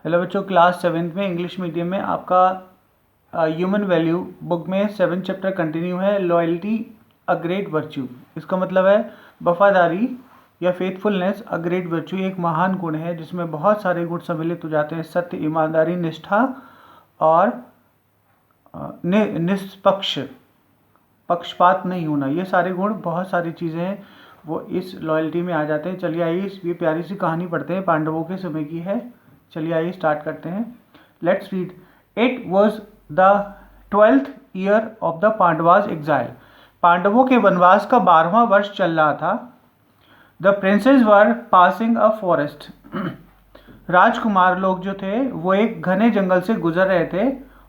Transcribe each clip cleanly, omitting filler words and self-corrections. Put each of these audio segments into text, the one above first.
Hello बच्चों, class 7th में English medium में आपका ह्यूमन वैल्यू बुक में 7 चैप्टर कंटिन्यू है। लॉयल्टी अ ग्रेट वर्च्यू, इसका मतलब है वफादारी या फेथफुलनेस अ ग्रेट वर्च्यू, एक महान गुण है जिसमें बहुत सारे गुण सम्मिलित हो जाते हैं। सत्य, ईमानदारी, निष्ठा और निष्पक्ष, पक्षपात नहीं होना, ये सारे गुण, बहुत सारी चीज़ें हैं वो इस लॉयल्टी में आ जाते हैं। चलिए आइए ये प्यारी सी कहानी पढ़ते हैं, पांडवों के समय की है। चलिए आइए स्टार्ट करते हैं। Let's read. It was the 12th year of the Pandavas exile. पांडवों के वनवास का 12वां वर्ष चल रहा था। The princes were passing a forest. राजकुमार लोग जो थे वो एक घने जंगल से गुजर रहे थे।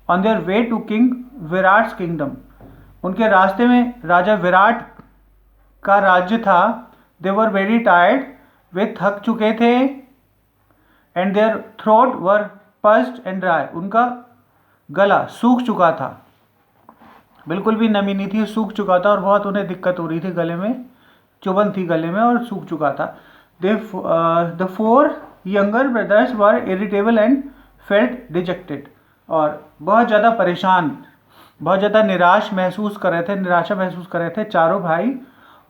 On their way to king Virat's kingdom. उनके रास्ते में राजा विराट का राज्य था। दे वर वेरी टायर्ड, वे थक चुके थे। And their throat were parched and dry, उनका गला सूख चुका था, बिल्कुल भी नमी नहीं थी, सूख चुका था और बहुत उन्हें दिक्कत हो रही थी, गले में चुभन थी गले में और सूख चुका था। The 4 younger brothers were irritable and felt dejected, और बहुत ज़्यादा परेशान, बहुत ज़्यादा निराशा महसूस कर रहे थे। चारों भाई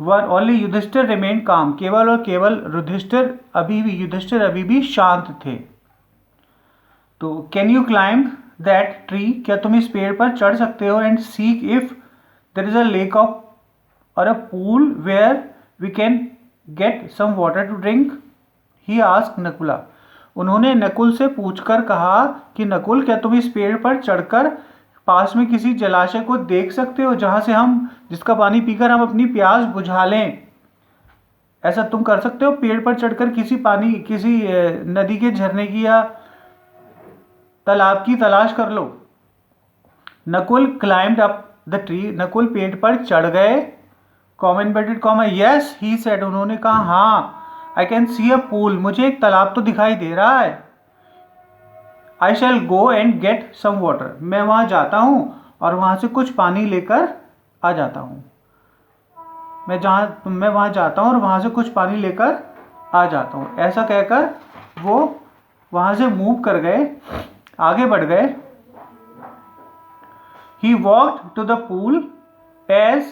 वर ओनली युधिष्ठिर रिमेन काम, केवल और केवल युधिष्ठिर अभी भी शांत थे। तो can you climb that tree, क्या तुम इस पेड़ पर चढ़ सकते हो? And seek if there is a lake of or a pool where we can get some water to drink, he ask Nakula. उन्होंने नकुल से पूछकर कहा कि नकुल, क्या तुम इस पेड़ पर चढ़कर पास में किसी जलाशय को देख सकते हो जहां से जिसका पानी पीकर हम अपनी प्यास बुझा लें? ऐसा तुम कर सकते हो? पेड़ पर चढ़कर किसी नदी के, झरने की या तालाब की तलाश कर लो। Nakul climbed up the tree, Nakul पेड़ पर चढ़ गए। Comma inverted comma, yes he said, उन्होंने कहा हाँ। I can see a pool, मुझे एक तालाब तो दिखाई दे रहा है। I shall go and get some water, मैं वहां जाता हूं और वहां से कुछ पानी लेकर आ जाता हूं। मैं वहां जाता हूं और वहां से कुछ पानी लेकर आ जाता हूं। ऐसा कहकर वो वहां से मूव कर गए, आगे बढ़ गए। He walked to the pool as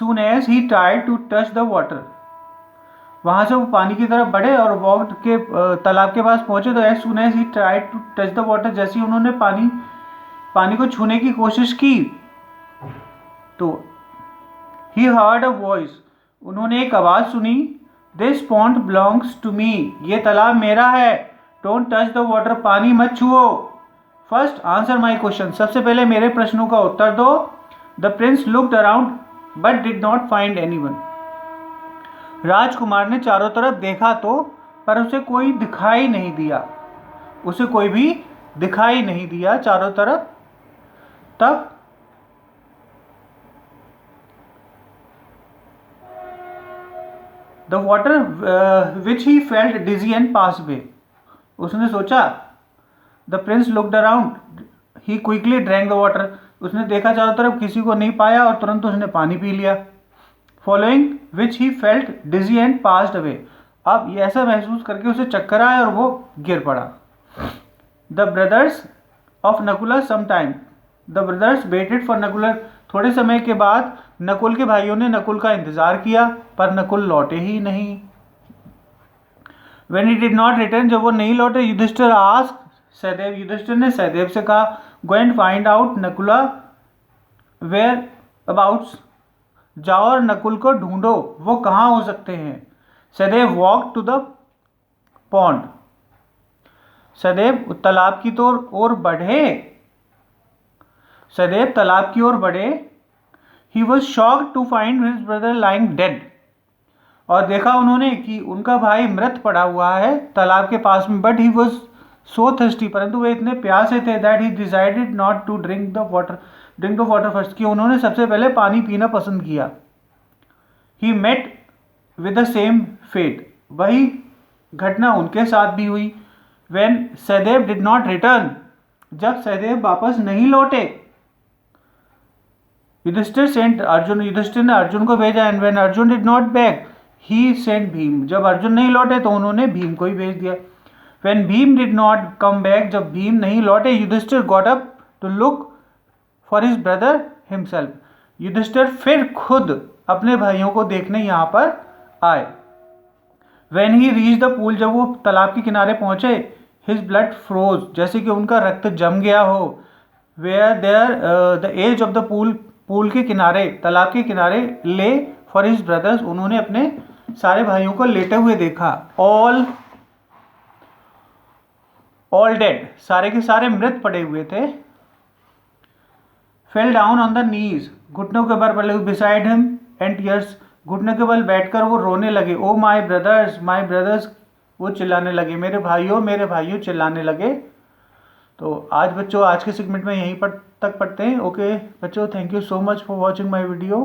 soon as he tried to touch the water. वहां से वो पानी की तरफ बढ़े और वॉक्ड के तालाब के पास पहुंचे। तो as soon as he tried to touch the water, जैसे ही उन्होंने पानी को छूने की कोशिश की तो ही हर्ड अ वॉइस, उन्होंने एक आवाज सुनी। This pond belongs to me, ये तालाब मेरा है। डोंट टच द वाटर, पानी मत छुओ। फर्स्ट आंसर माई क्वेश्चन, सबसे पहले मेरे प्रश्नों का उत्तर दो। The prince looked around but did not find anyone. राजकुमार ने चारों तरफ देखा तो, पर उसे कोई दिखाई नहीं दिया, उसे कोई भी दिखाई नहीं दिया चारों तरफ। तब the water which he felt dizzy and pass away, उसने सोचा। The prince looked around, he quickly drank the water, उसने देखा चारों तरफ, किसी को नहीं पाया और तुरंत उसने पानी पी लिया। Following which he felt dizzy and passed away, अब ये ऐसा महसूस करके उसे चक्कर आया और वो गिर पड़ा। The brothers of Nakula some time, the brothers waited for Nakula, थोड़े समय के बाद नकुल के भाइयों ने नकुल का इंतजार किया, पर नकुल लौटे ही नहीं। When he did not return, जब वो नहीं लौटे, युधिष्ठिर आस्क सहदेव, युधिष्ठिर ने सहदेव से कहा, go and find out Nakula whereabouts, जाओ और नकुल को ढूंढो, वो कहाँ हो सकते हैं। Sahadev walk to the pond, Sahadev तालाब की ओर बढ़े। सहदेव तालाब की ओर बढ़े। He was shocked to find his brother lying dead, और देखा उन्होंने कि उनका भाई मृत पड़ा हुआ है तालाब के पास में। But he was so thirsty, परंतु वे इतने प्यासे थे, that he decided not to drink the water first, कि उन्होंने सबसे पहले पानी पीना पसंद किया। He met with the same fate, वही घटना उनके साथ भी हुई। When Sahadev did not return, जब सहदेव वापस नहीं लौटे। युधिष्ठिर सेंट अर्जुन, युधिष्ठिर ने अर्जुन को भेजा। And when Arjun did not back he sent Bhim, जब अर्जुन नहीं लौटे तो उन्होंने भीम को ही भेज दिया। When Bhim did not come back, जब भीम नहीं लौटे, Yudhishthir got up to look for his brother himself, Yudhishthir फिर खुद अपने भाइयों को देखने यहाँ पर आए। When he reach the pool, जब वो तालाब के किनारे पहुंचे, हिज ब्लड फ्रोज, जैसे कि उनका रक्त जम गया हो। Where there the edge of the pool, pool के किनारे, तालाब के किनारे ले फॉर हिज ब्रदर्स, उन्होंने अपने सारे भाइयों को लेटे हुए देखा। ऑल डेड, सारे के सारे मृत पड़े हुए थे। Fell down on the knees, घुटनों के बल पड़े हुए, बिसाइड हिम एंड टीयर्स, घुटने के बल बैठकर वो रोने लगे। ओ माई ब्रदर्स, वो चिल्लाने लगे, मेरे भाइयों चिल्लाने लगे। तो आज बच्चों, आज के सेगमेंट में यहीं पर तक पढ़ते हैं। ओके बच्चों, thank you so much for watching my video.